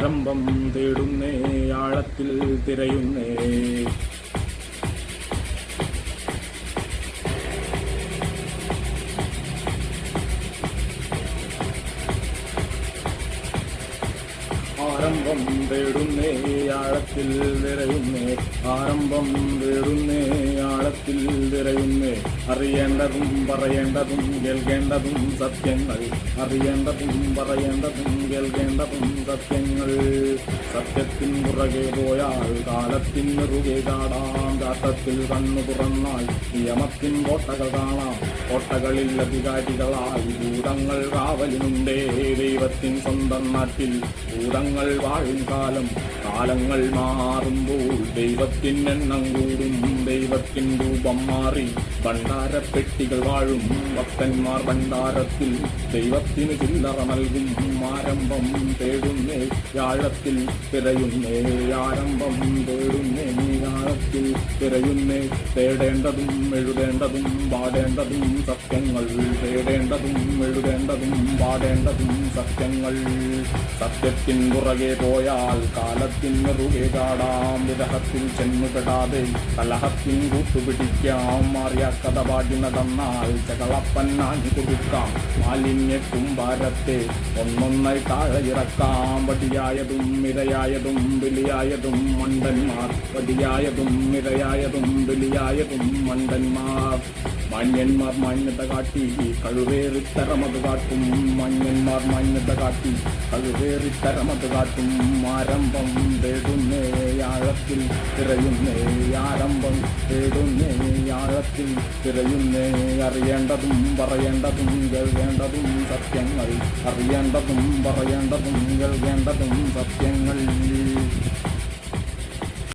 ആരംഭം തേടുന്നേ ആഴത്തിൽ തിരയുന്നേ. ആരംഭം തേടുന്നേ ആഴത്തിൽ തിരയുന്നേ. ആരംഭം തേടുന്നേ ആഴത്തിൽ തിരയുന്നേ. അറിയേണ്ടതും പറയേണ്ടതും കേൾക്കേണ്ടതും സത്യങ്ങൾ. അറിയേണ്ടതും പറയേണ്ടതും കേൾക്കേണ്ടതും സത്യങ്ങൾ. സത്യത്തിൻ പുറകെ പോയാൽ കാലത്തിൻ നെറുകെ ചാടാം. ചാട്ടത്തിൽ കണ്ണു തുറന്നാൽ നിയമത്തിൻ കോട്ടകൾ കാണാം. കോട്ടകളിൽ അധികാരികളായി ഭൂതങ്ങൾ കാവലിനുണ്ടേ. ദൈവത്തിൻ സ്വന്തം നാട്ടിൽ ഭൂതങ്ങൾ വാഴും കാലം. കാലങ്ങൾ മാറുമ്പോൾ ദൈവത്തിൻ എണ്ണം കൂടും. ദൈവത്തിൻ രൂപം മാറി ഭണ്ഡാരപ്പെട്ടികൾ വാഴും. ഭക്തന്മാർ ഭണ്ഡാരത്തിൽ ദൈവത്തിന് ചില്ലറ നൽകും. ആരംഭം തേടുന്നേ ആഴത്തിൽ തിരയുന്നേ. ആരംഭം തേടുന്നേ ആഴത്തിൽ തിരയുന്നേ. തേടേണ്ടതും എഴുതേണ്ടതും പാടേണ്ടതും സത്യങ്ങൾ. തേടേണ്ടതും എഴുതേണ്ടതും പാടേണ്ടതും സത്യങ്ങൾ. സത്യത്തിൻ പുറകെ പോയാൽ കാലത്തിൻ നെറുകെ ചാടാം. വിരഹത്തിൽ ചെന്നുപെടാതെ കലഹത്തിൻ കൂട്ടുപിടിക്കാം. മാറിയ കഥ പാടി നടന്നാൽ ചകളപ്പന്നാഞ്ഞു കൊടുക്കാം. മാലിന്യ കുമ്പാരത്തെ ഒന്നൊന്നായി താഴെ ഇറക്കാം. വടിയായതും ഇരയായതും ബലിയായതും മണ്ടന്മാർ. വടിയായതും ഇരയായതും ബലിയായതും മണ്ടന്മാർ. മാന്യന്മാർ മാന്യത കാട്ടി കഴിവേറിത്തരമത് കാട്ടും. മാന്യന്മാർ മാന്യത കാട്ടി കഴിവേറിത്തരമത് കാട്ടും. ആരംഭം തേടുന്നേ ആഴത്തിൽ തിരയുന്നേ. ആരംഭം തേടുന്നേ ആഴത്തിൽ തിരയുന്നേ. അറിയേണ്ടതും പറയേണ്ടതും കേൾക്കേണ്ടതും സത്യങ്ങൾ. അറിയേണ്ടതും പറയേണ്ടതും കേൾക്കേണ്ടതും സത്യങ്ങൾ.